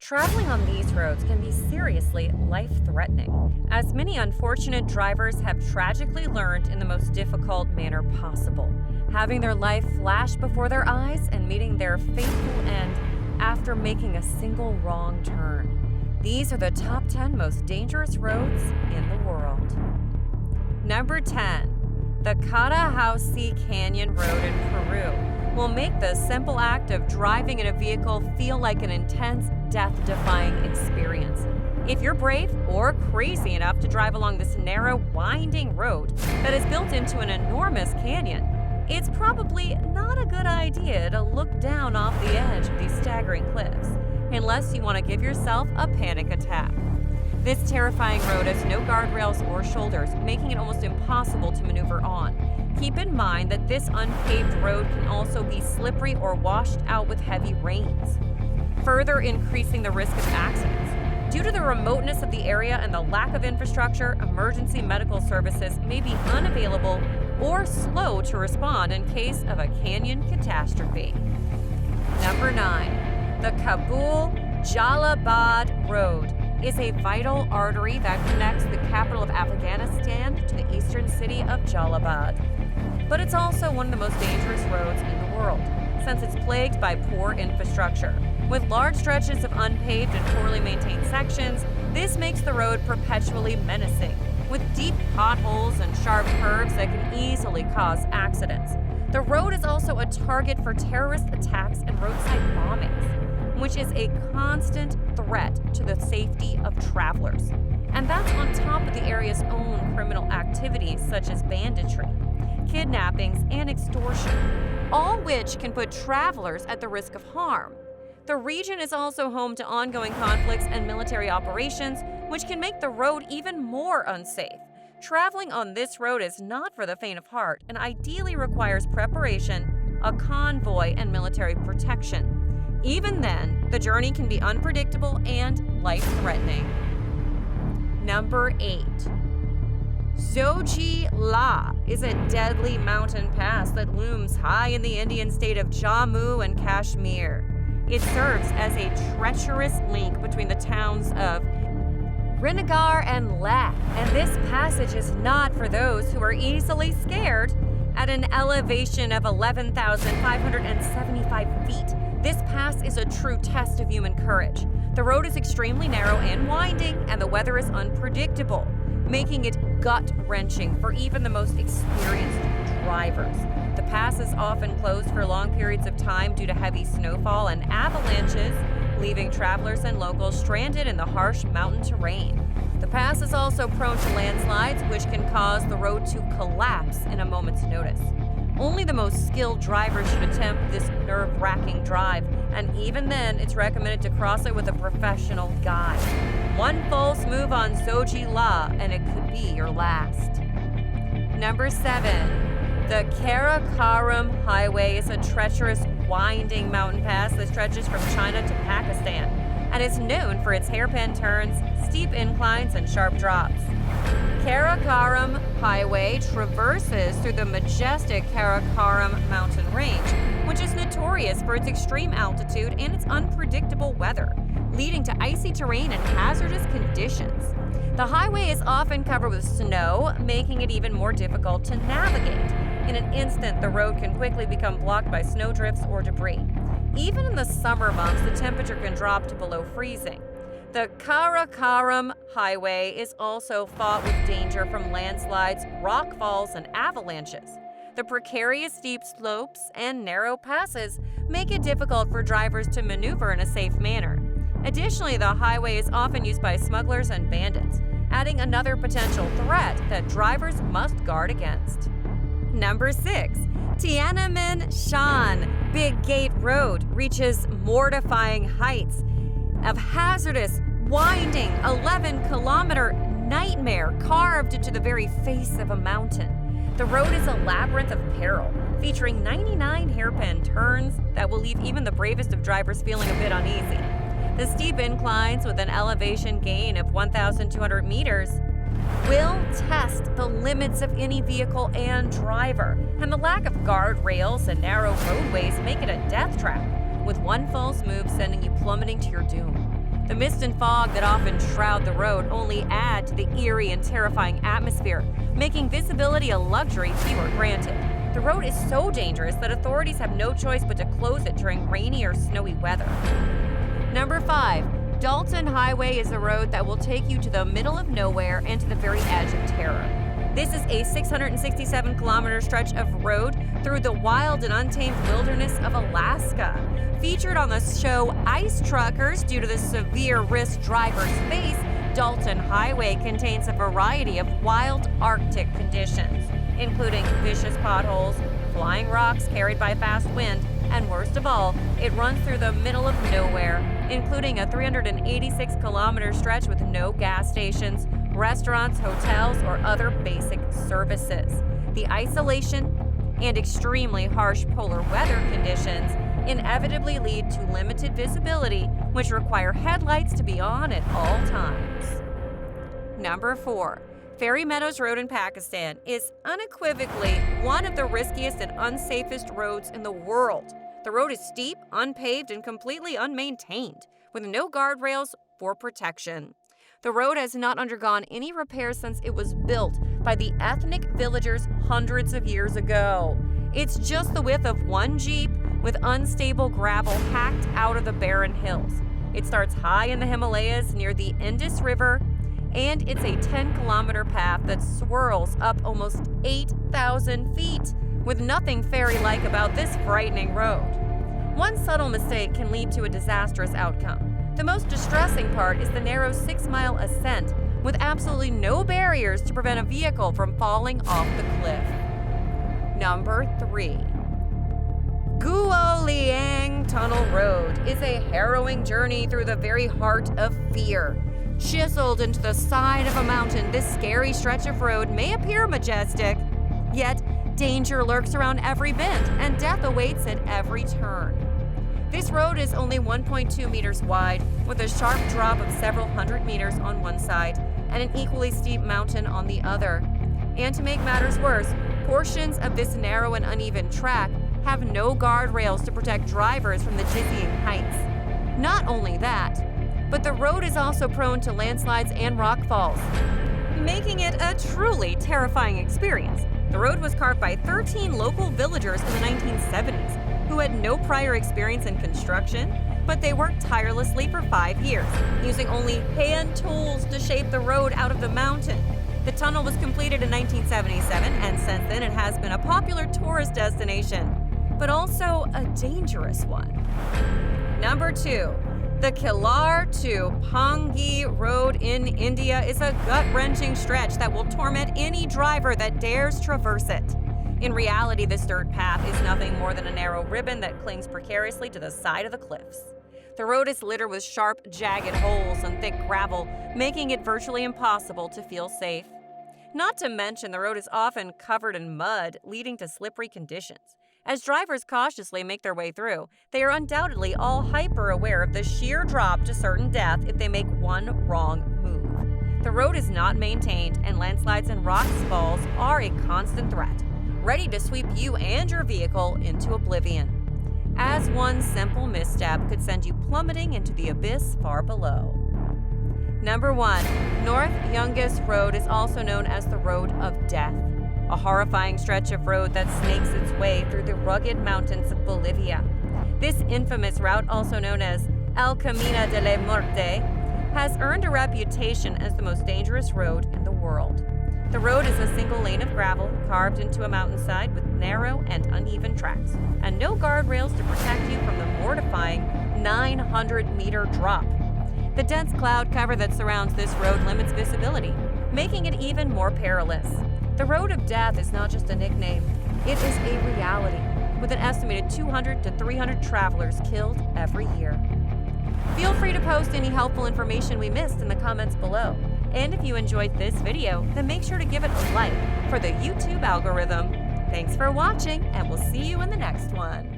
Traveling on these roads can be seriously life-threatening, as many unfortunate drivers have tragically learned in the most difficult manner possible, having their life flash before their eyes and meeting their fateful end after making a single wrong turn. These are the top 10 most dangerous roads in the world. Number 10. The Karakorum Canyon Road in Peru will make the simple act of driving in a vehicle feel like an intense, death-defying experience. If you're brave or crazy enough to drive along this narrow, winding road that is built into an enormous canyon, it's probably not a good idea to look down off the edge of these staggering cliffs, unless you want to give yourself a panic attack. This terrifying road has no guardrails or shoulders, making it almost impossible to maneuver on. Keep in mind that this unpaved road can also be slippery or washed out with heavy rains, further increasing the risk of accidents. Due to the remoteness of the area and the lack of infrastructure, emergency medical services may be unavailable or slow to respond in case of a canyon catastrophe. Number 9. The Kabul-Jalabad Road is a vital artery that connects the capital of Afghanistan to the eastern city of Jalabad. But it's also one of the most dangerous roads in the world, since it's plagued by poor infrastructure. With large stretches of unpaved and poorly maintained sections, this makes the road perpetually menacing, with deep potholes and sharp curves that can easily cause accidents. The road is also a target for terrorist attacks and roadside bombings, which is a constant threat to the safety of travelers. And that's on top of the area's own criminal activities such as banditry, kidnappings, and extortion, all which can put travelers at the risk of harm. The region is also home to ongoing conflicts and military operations, which can make the road even more unsafe. Traveling on this road is not for the faint of heart and ideally requires preparation, a convoy, and military protection. Even then, the journey can be unpredictable and life-threatening. Number 8. Zoji is a deadly mountain pass that looms high in the Indian state of Jammu and Kashmir. It serves as a treacherous link between the towns of Srinagar and Leh, and this passage is not for those who are easily scared. At an elevation of 11,575 feet, this pass is a true test of human courage. The road is extremely narrow and winding, and the weather is unpredictable, making it gut-wrenching for even the most experienced drivers. The pass is often closed for long periods of time due to heavy snowfall and avalanches, leaving travelers and locals stranded in the harsh mountain terrain. The pass is also prone to landslides, which can cause the road to collapse in a moment's notice. Only the most skilled drivers should attempt this nerve-wracking drive, and even then, it's recommended to cross it with a professional guide. One false move on Zoji and it could be your last. Number 7. The Karakorum Highway is a treacherous, winding mountain pass that stretches from China to Pakistan and is known for its hairpin turns, steep inclines, and sharp drops. Karakorum Highway traverses through the majestic Karakorum mountain range, which is notorious for its extreme altitude and its unpredictable weather, leading to icy terrain and hazardous conditions. The highway is often covered with snow, making it even more difficult to navigate. In an instant, the road can quickly become blocked by snowdrifts or debris. Even in the summer months, the temperature can drop to below freezing. The Karakorum Highway is also fraught with danger from landslides, rock falls, and avalanches. The precarious steep slopes and narrow passes make it difficult for drivers to maneuver in a safe manner. Additionally, the highway is often used by smugglers and bandits, adding another potential threat that drivers must guard against. Number 6. Tiananmen-Shan Big Gate Road reaches mortifying heights of hazardous, winding 11-kilometer nightmare carved into the very face of a mountain. The road is a labyrinth of peril, featuring 99 hairpin turns that will leave even the bravest of drivers feeling a bit uneasy. The steep inclines, with an elevation gain of 1,200 meters, will test the limits of any vehicle and driver, and the lack of guardrails and narrow roadways make it a death trap, with one false move sending you plummeting to your doom. The mist and fog that often shroud the road only add to the eerie and terrifying atmosphere, making visibility a luxury few are granted. The road is so dangerous that authorities have no choice but to close it during rainy or snowy weather. Number 5. Dalton Highway is a road that will take you to the middle of nowhere and to the very edge of terror. This is a 667-kilometer stretch of road through the wild and untamed wilderness of Alaska. Featured on the show Ice Truckers due to the severe risk drivers face, Dalton Highway contains a variety of wild Arctic conditions, including vicious potholes, flying rocks carried by fast wind, and worst of all, it runs through the middle of nowhere, including a 386-kilometer stretch with no gas stations, restaurants, hotels, or other basic services. The isolation and extremely harsh polar weather conditions inevitably lead to limited visibility, which require headlights to be on at all times. Number 4. Ferry Meadows Road in Pakistan is unequivocally one of the riskiest and unsafest roads in the world. The road is steep, unpaved, and completely unmaintained, with no guardrails for protection. The road has not undergone any repairs since it was built by the ethnic villagers hundreds of years ago. It's just the width of one Jeep with unstable gravel hacked out of the barren hills. It starts high in the Himalayas near the Indus River, and it's a 10-kilometer path that swirls up almost 8,000 feet, with nothing ferry-like about this frightening road. One subtle mistake can lead to a disastrous outcome. The most distressing part is the narrow 6-mile ascent, with absolutely no barriers to prevent a vehicle from falling off the cliff. Number 3. Liang Tunnel Road is a harrowing journey through the very heart of fear. Chiseled into the side of a mountain, this scary stretch of road may appear majestic, yet danger lurks around every bend and death awaits at every turn. This road is only 1.2 meters wide, with a sharp drop of several hundred meters on one side and an equally steep mountain on the other. And to make matters worse, portions of this narrow and uneven track have no guardrails to protect drivers from the dizzying heights. Not only that, but the road is also prone to landslides and rockfalls, making it a truly terrifying experience. The road was carved by 13 local villagers in the 1970s who had no prior experience in construction, but they worked tirelessly for 5 years, using only hand tools to shape the road out of the mountain. The tunnel was completed in 1977, and since then it has been a popular tourist destination, but also a dangerous one. Number 2. The Killar to Pange Road in India is a gut-wrenching stretch that will torment any driver that dares traverse it. In reality, this dirt path is nothing more than a narrow ribbon that clings precariously to the side of the cliffs. The road is littered with sharp, jagged holes and thick gravel, making it virtually impossible to feel safe. Not to mention, the road is often covered in mud, leading to slippery conditions. As drivers cautiously make their way through, they are undoubtedly all hyper-aware of the sheer drop to certain death if they make one wrong move. The road is not maintained, and landslides and rock falls are a constant threat, ready to sweep you and your vehicle into oblivion, as one simple misstep could send you plummeting into the abyss far below. Number 1. North Youngest Road is also known as the Road of Death, a horrifying stretch of road that snakes its way through the rugged mountains of Bolivia. This infamous route, also known as El Camino de la Muerte, has earned a reputation as the most dangerous road in the world. The road is a single lane of gravel carved into a mountainside with narrow and uneven tracks, and no guardrails to protect you from the mortifying 900-meter drop. The dense cloud cover that surrounds this road limits visibility, making it even more perilous. The Road of Death is not just a nickname, it is a reality, with an estimated 200 to 300 travelers killed every year. Feel free to post any helpful information we missed in the comments below. And if you enjoyed this video, then make sure to give it a like for the YouTube algorithm. Thanks for watching, and we'll see you in the next one.